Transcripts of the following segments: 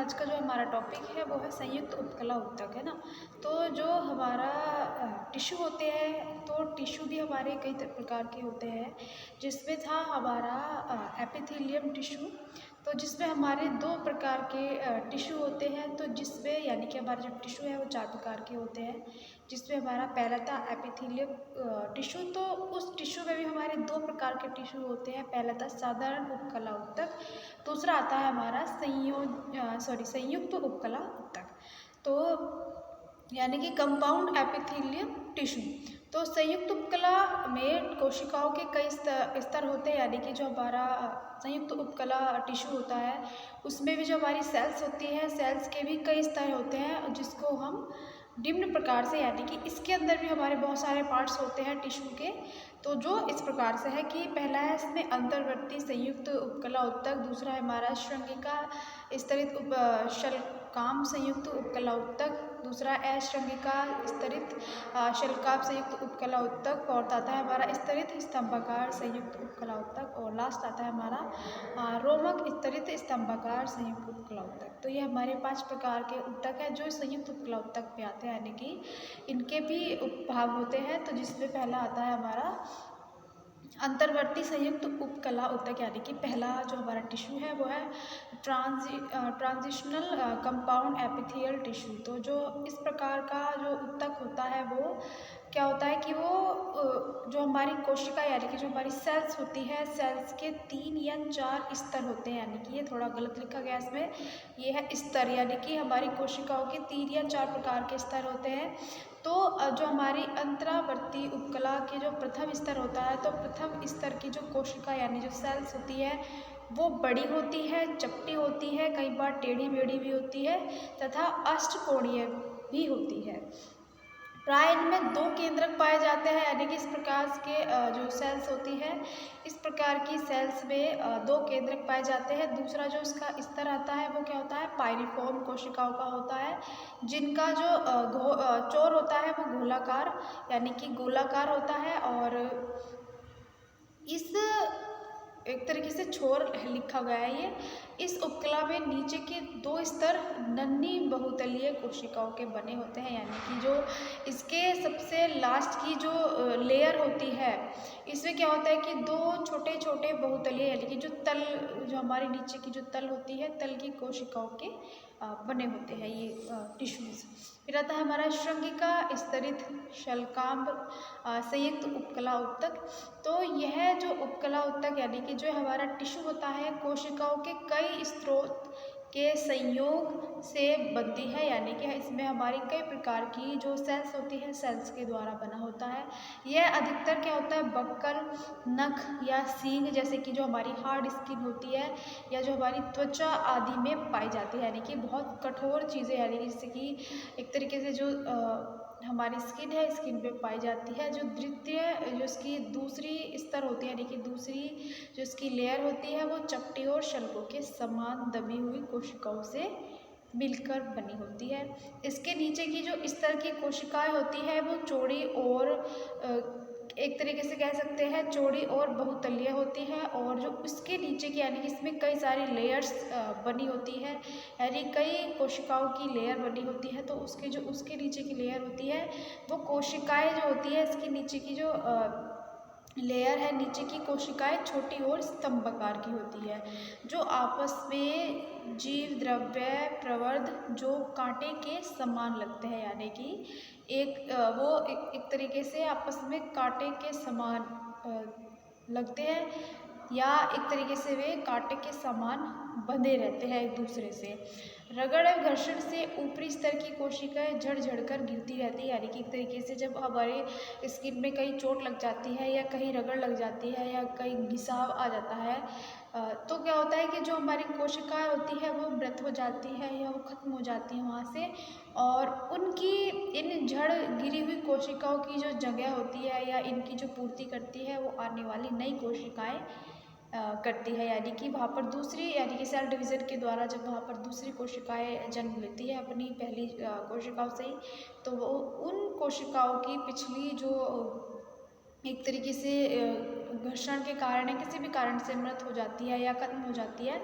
आज का जो हमारा टॉपिक है वो है संयुक्त उपकला ऊतक, है ना। तो जो हमारा टिश्यू होते हैं, तो टिश्यू भी हमारे कई प्रकार के होते हैं, जिसमें था हमारा एपिथेलियम टिश्यू। तो जिसमें हमारे दो प्रकार के टिश्यू होते हैं। तो जिसमें यानी कि हमारे जो टिश्यू है वो चार प्रकार के होते हैं, जिसमें हमारा पहला था एपिथेलियम टिश्यू। तो उस टिश्यू में भी हमारे दो प्रकार के टिश्यू होते हैं। पहला था साधारण उपकला ऊतक, दूसरा आता है हमारा संयुक्त उपकला ऊतक। तो यानी कि कंपाउंड एपिथेलियम टिश्यू। तो संयुक्त उपकला में कोशिकाओं के कई स्तर होते हैं, यानी कि जो हमारा संयुक्त उपकला टिश्यू होता है उसमें भी जो हमारी सेल्स होती है, सेल्स के भी कई स्तर होते हैं, जिसको हम निम्न प्रकार से, यानी कि इसके अंदर भी हमारे बहुत सारे पार्ट्स होते हैं टिश्यू के। तो जो इस प्रकार से है कि पहला है इसमें अंतर्वर्ती संयुक्त उपकला ऊतक, दूसरा है हमारा श्रृंगिका स्तरित शल्काम संयुक्त उपकला ऊतक, दूसरा अश्रृंगिका स्तरित शल्काम संयुक्त उपकला ऊतक, और आता है हमारा स्तरित स्तंभाकार संयुक्त उपकला ऊतक, और लास्ट आता है हमारा रोमक स्तरित स्तंभाकार संयुक्त उपकला ऊतक। तो ये हमारे 5 प्रकार के ऊतक हैं जो संयुक्त उपकला ऊतक में आते हैं, यानी कि इनके भी उपभाग होते हैं। तो जिसमें पहला आता है हमारा अंतर्वर्ती संयुक्त उपकला ऊतक, यानी कि पहला जो हमारा टिश्यू है वो है ट्रांजिशनल कंपाउंड एपिथेलियल टिश्यू। तो जो इस प्रकार का जो ऊतक होता है वो क्या होता है कि वो जो हमारी कोशिका, यानी कि जो हमारी सेल्स होती है, सेल्स के 3 या 4 स्तर होते हैं, यानी कि ये थोड़ा गलत लिखा गया इसमें, ये है स्तर, यानी कि हमारी कोशिकाओं के 3 या 4 प्रकार के स्तर होते हैं। तो जो हमारी अंतरावर्ती उपकला के जो प्रथम स्तर होता है, तो प्रथम स्तर की जो कोशिका यानी जो सेल्स होती है वो बड़ी होती है, चपटी होती है, कई बार टेढ़ी मेढ़ी भी होती है तथा अष्टकोणीय भी होती है। प्राय इनमें 2 केंद्रक पाए जाते हैं, यानी कि इस प्रकार के जो सेल्स होती है, इस प्रकार की सेल्स में 2 केंद्रक पाए जाते हैं। दूसरा जो इसका स्तर आता है वो क्या होता है, पाइरिफॉर्म कोशिकाओं का होता है, जिनका जो चोर होता है वो गोलाकार यानी कि गोलाकार होता है, और इस एक तरीके से छोर लिखा गया है ये। इस उपकला में नीचे के 2 स्तर नन्ही बहुतलीय कोशिकाओं के बने होते हैं, यानी कि जो इसके सबसे लास्ट की जो लेयर होती है, इसमें क्या होता है कि 2 छोटे छोटे बहुतलीय, यानी कि जो हमारे नीचे की जो तल होती है, तल की कोशिकाओं के बने होते हैं ये टिश्यूज। फिर आता है हमारा श्रृंगिका स्तरित शल्कांब संयुक्त उपकला ऊतक। तो यह जो उपकला ऊतक यानी कि जो हमारा टिश्यू होता है, कोशिकाओं के कई स्रोत के संयोग से बनती है, यानी कि इसमें हमारी कई प्रकार की जो सेल्स होती है, सेल्स के द्वारा बना होता है। यह अधिकतर क्या होता है, बक्कल, नख या सींग जैसे कि जो हमारी हार्ड स्किन होती है या जो हमारी त्वचा आदि में पाई जाती है, यानी कि बहुत कठोर चीज़ें, यानी कि जैसे कि एक तरीके से जो हमारी स्किन है, स्किन पे पाई जाती है। जो द्वितीय जो इसकी दूसरी स्तर होती है, यानी कि दूसरी जो इसकी लेयर होती है वो चपटी और शल्कों के समान दबी हुई कोशिकाओं से मिलकर बनी होती है। इसके नीचे की जो स्तर की कोशिकाएं होती है वो चौड़ी और एक तरीके से कह सकते हैं चौड़ी और बहुतलीय होती है, और जो उसके नीचे की यानी कि इसमें कई सारी लेयर्स बनी होती है, यानी कई कोशिकाओं की लेयर बनी होती है। तो उसके नीचे की लेयर होती है वो कोशिकाएं जो होती है, इसके नीचे की जो लेयर है, नीचे की कोशिकाएं छोटी और स्तंभाकार की होती है, जो आपस में जीव द्रव्य प्रवर्ध जो कांटे के समान लगते हैं, यानी कि एक तरीके से आपस में कांटे के समान लगते हैं, या एक तरीके से वे कांटे के समान बंधे रहते हैं एक दूसरे से। रगड़ और घर्षण से ऊपरी स्तर की कोशिकाएं झड़ झड़ कर गिरती रहती है, यानी कि एक तरीके से जब हमारे स्किन में कहीं चोट लग जाती है या कहीं रगड़ लग जाती है या कहीं घिसाव आ जाता है, तो क्या होता है कि जो हमारी कोशिकाएं होती है वो मृत हो जाती है या वो खत्म हो जाती है वहाँ से, और उनकी इन झड़ गिरी हुई कोशिकाओं की जो जगह होती है या इनकी जो पूर्ति करती है वो आने वाली नई कोशिकाएं करती है, यानी कि वहाँ पर दूसरी यानी कि सेल डिवीज़न के द्वारा जब वहाँ पर दूसरी कोशिकाएं जन्म लेती है अपनी पहली कोशिकाओं से ही, तो वो उन कोशिकाओं की पिछली जो एक तरीके से घर्षण के कारण या किसी भी कारण से मृत हो जाती है या खत्म हो जाती है,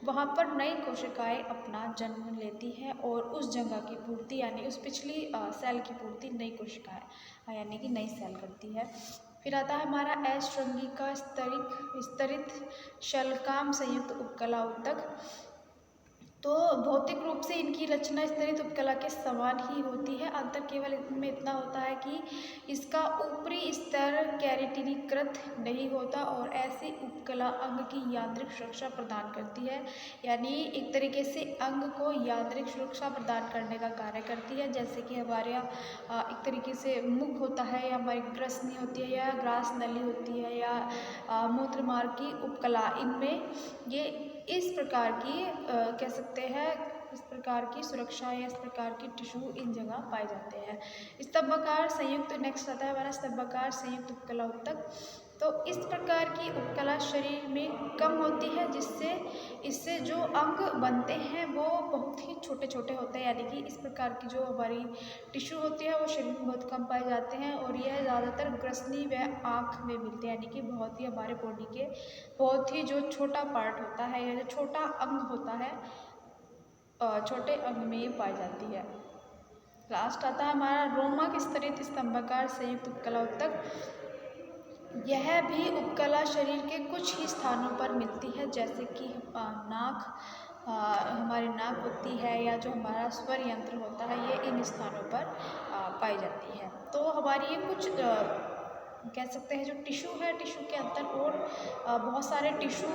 वहाँ पर नई कोशिकाएं अपना जन्म लेती है और उस जगह की पूर्ति यानी उस पिछली सेल की पूर्ति नई कोशिकाएं यानी कि नई सेल करती है। फिर आता है हमारा अश्रृंगिका स्तरित शलकाम संयुक्त उपकला ऊतक। तो भौतिक रूप से इनकी रचना स्तरित उपकला के समान ही होती है। अंतर केवल इनमें इतना होता है कि इसका ऊपरी स्तर कैरेटिनीकृत नहीं होता और ऐसी उपकला अंग की यांत्रिक सुरक्षा प्रदान करती है। यानी एक तरीके से अंग को यांत्रिक सुरक्षा प्रदान करने का कार्य करती है। जैसे कि हमारे यहाँ एक तरीके से मुख होता है या हमारी ग्रसनी होती है या ग्रास नली होती है या मूत्र मार्ग की उपकला, इनमें ये इस प्रकार की कह सकते हैं इस प्रकार की सुरक्षा या इस प्रकार की टिश्यू इन जगह पाए जाते हैं। स्तंभाकार संयुक्त नेक्स्ट आता है हमारा स्तंभाकार संयुक्त उपकला ऊतक। तो इस प्रकार की उपकला शरीर में कम होती है जिससे इससे जो अंग बनते हैं वो बहुत ही छोटे छोटे होते हैं। यानी कि इस प्रकार की जो हमारी टिश्यू होती है वो शरीर में बहुत कम पाए जाते हैं और यह ज़्यादातर ग्रसनी व आँख में मिलते हैं। यानी कि बहुत ही हमारे बॉडी के बहुत ही जो छोटा पार्ट होता है या जो छोटा अंग होता है छोटे अंग में ये पाई जाती है। लास्ट आता है हमारा रोमक स्तरित स्तंभाकार संयुक्त उपकला ऊतक। यह भी उपकला शरीर के कुछ ही स्थानों पर मिलती है जैसे कि नाक, हमारी नाक होती है या जो हमारा स्वर यंत्र होता है ये इन स्थानों पर पाई जाती है। तो हमारी ये कुछ कह सकते हैं जो टिश्यू है, टिश्यू के अंदर और बहुत सारे टिश्यू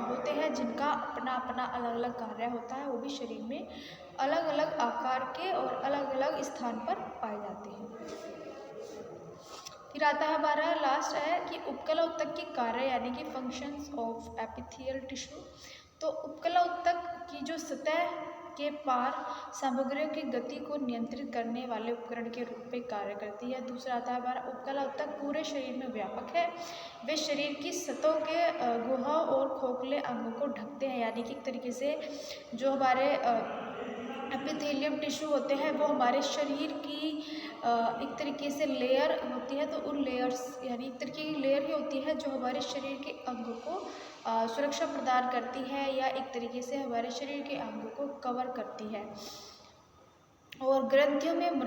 होते हैं जिनका अपना अपना अलग अलग कार्य होता है। वो भी शरीर में अलग अलग आकार के और अलग अलग स्थान पर पाए जाते हैं। फिर आता है हमारा लास्ट है कि उपकला ऊतक के कार्य यानी कि फंक्शंस ऑफ एपिथेलियल टिश्यू। तो उपकला ऊतक की जो सतह के पार सामग्रियों की गति को नियंत्रित करने वाले उपकरण के रूप में कार्य करती है। दूसरा आता है हमारा उपकला ऊतक पूरे शरीर में व्यापक है। वे शरीर की सतहों के गुहा और खोखले अंगों को ढकते हैं। यानी कि एक तरीके से जो हमारे एपिथेलियम टिश्यू होते हैं वो हमारे शरीर की एक तरीके से लेयर होती है। तो उन लेयर्स यानी एक तरीके की लेयर ही होती है जो हमारे शरीर के अंगों को सुरक्षा प्रदान करती है या एक तरीके से हमारे शरीर के अंगों को कवर करती है। और ग्रंथियों में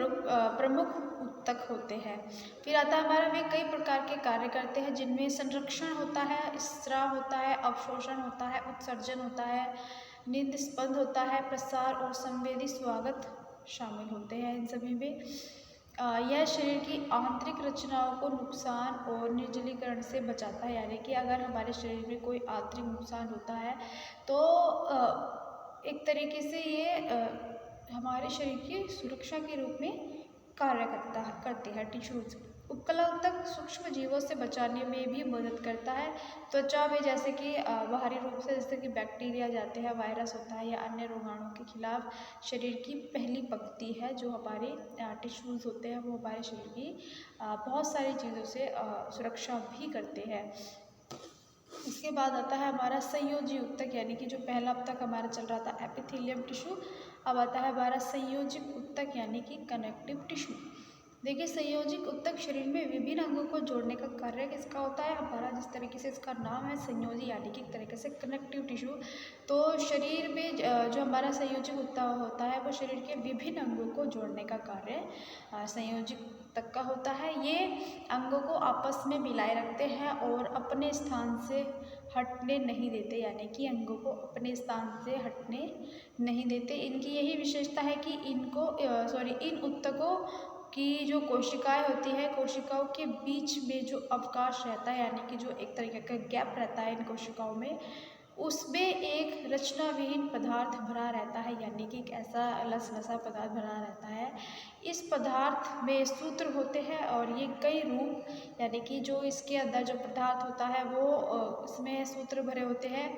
प्रमुख ऊतक होते हैं। फिर आता है हमारा वे कई प्रकार के कार्य करते हैं जिनमें संरक्षण होता है, स्राव होता है, अवशोषण होता है, उत्सर्जन होता है, नींद स्पंद होता है, प्रसार और संवेदी स्वागत शामिल होते हैं। इन सभी में यह शरीर की आंतरिक रचनाओं को नुकसान और निर्जलीकरण से बचाता है। यानी कि अगर हमारे शरीर में कोई आंतरिक नुकसान होता है तो एक तरीके से ये हमारे शरीर की सुरक्षा के रूप में कार्य करती है टिश्यूज। उपकला ऊतक सूक्ष्म जीवों से बचाने में भी मदद करता है। त्वचा में जैसे कि बाहरी रूप से जैसे कि बैक्टीरिया जाते हैं, वायरस होता है या अन्य रोगाणुओं के खिलाफ शरीर की पहली पंक्ति है। जो हमारे टिश्यूज़ होते हैं वो हमारे शरीर की बहुत सारी चीज़ों से सुरक्षा भी करते हैं। इसके बाद आता है हमारा संयोजी ऊतक यानी कि जो पहला अब तक हमारा चल रहा था एपिथेलियम टिश्यू, अब आता है हमारा संयोजिक ऊतक यानी कि कनेक्टिव टिश्यू। देखिए संयोजिक ऊतक शरीर में विभिन्न अंगों को जोड़ने का कार्य किसका होता है हमारा, जिस तरीके से इसका नाम है संयोजी यानी कि एक तरीके से कनेक्टिव टिश्यू। तो शरीर में जो हमारा संयोजिक ऊतक होता है वो शरीर के विभिन्न अंगों को जोड़ने का कार्य संयोजिक ऊतक का होता है। ये अंगों को आपस में मिलाए रखते हैं और अपने स्थान से हटने नहीं देते। यानी कि अंगों को अपने स्थान से हटने नहीं देते। इनकी यही विशेषता है कि इन ऊतकों की जो कोशिकाएं होती है, कोशिकाओं के बीच में जो अवकाश रहता है यानी कि जो एक तरीके का गैप रहता है इन कोशिकाओं में, उसमें एक रचना विहीन पदार्थ भरा रहता है। यानी कि एक ऐसा लसलसा पदार्थ भरा रहता है। इस पदार्थ में सूत्र होते हैं और ये कई रूप यानी कि जो इसके अंदर जो पदार्थ होता है वो इसमें सूत्र भरे होते हैं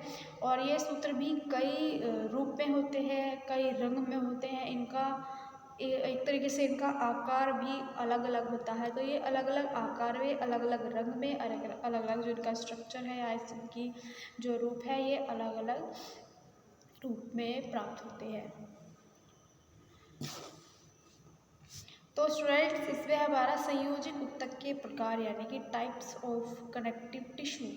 और ये सूत्र भी कई रूप में होते हैं, कई रंग में होते हैं। इनका एक तरीके से इनका आकार भी अलग अलग होता है। तो ये अलग अलग आकार में, अलग अलग रंग में, अलग अलग जो इनका स्ट्रक्चर है या इनकी जो रूप है ये अलग अलग रूप में प्राप्त होते हैं। तो स्टूडेंट्स इसमें हमारा संयोजिक ऊतक के प्रकार यानी कि टाइप्स ऑफ कनेक्टिव टिश्यू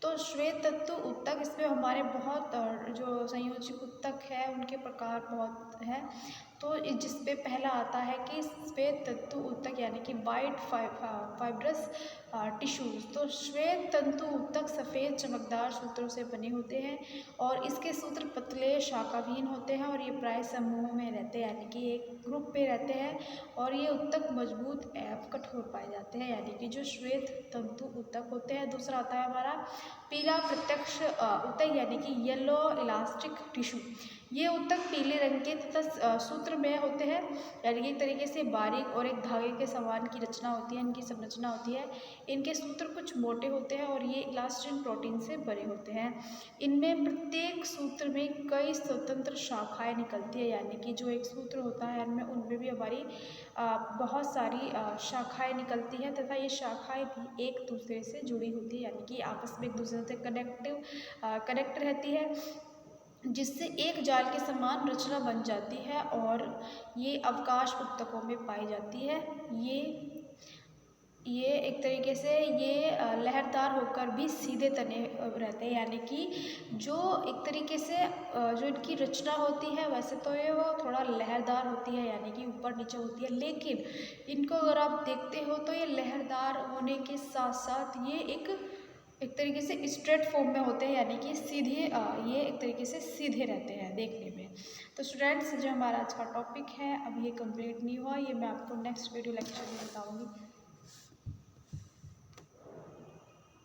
तो श्वेत तंतु ऊतक, इसमें हमारे बहुत जो संयोजी ऊतक है उनके प्रकार बहुत हैं। तो जिसमें पहला आता है कि श्वेत तंतु ऊतक यानी कि वाइट फाइब्रस टिश्यूज। तो श्वेत तंतु ऊतक सफ़ेद चमकदार सूत्रों से बने होते हैं और इसके सूत्र पतले शाखाहीन होते हैं और ये प्राय समूह में रहते हैं यानी कि एक ग्रुप पे रहते हैं और ये ऊतक मजबूत एवं कठोर पाए जाते हैं यानी कि जो श्वेत तंतु ऊतक होते हैं। दूसरा आता है हमारा पीला प्रत्यक्ष ऊतक यानी कि येलो इलास्टिक टिश्यू। ये ऊतक पीले रंग के तथा सूत्र में होते हैं यानी कि एक तरीके से बारीक और एक धागे के समान की रचना होती है, इनकी संरचना होती है। इनके सूत्र कुछ मोटे होते हैं और ये इलास्टिन प्रोटीन से बने होते हैं। इनमें प्रत्येक सूत्र में कई स्वतंत्र शाखाएं निकलती है यानी कि जो एक सूत्र होता है इनमें उनमें भी हमारी बहुत सारी शाखाएं निकलती हैं तथा ये शाखाएं भी एक दूसरे से जुड़ी होती है यानी कि आपस में एक दूसरे से कनेक्ट रहती है, जिससे एक जाल के समान रचना बन जाती है और ये अवकाश ऊतकों में पाई जाती है। ये एक तरीके से ये लहरदार होकर भी सीधे तने रहते हैं यानी कि जो एक तरीके से जो इनकी रचना होती है वैसे तो ये वो थोड़ा लहरदार होती है यानी कि ऊपर नीचे होती है, लेकिन इनको अगर आप देखते हो तो ये लहरदार होने के साथ साथ ये एक तरीके से स्ट्रेट फॉर्म में होते हैं यानी कि सीधे ये एक तरीके से सीधे रहते हैं देखने में। तो स्टूडेंट्स, जो हमारा आज का टॉपिक है अब ये कंप्लीट नहीं हुआ, ये मैं आपको नेक्स्ट वीडियो लेक्चर में बताऊंगी।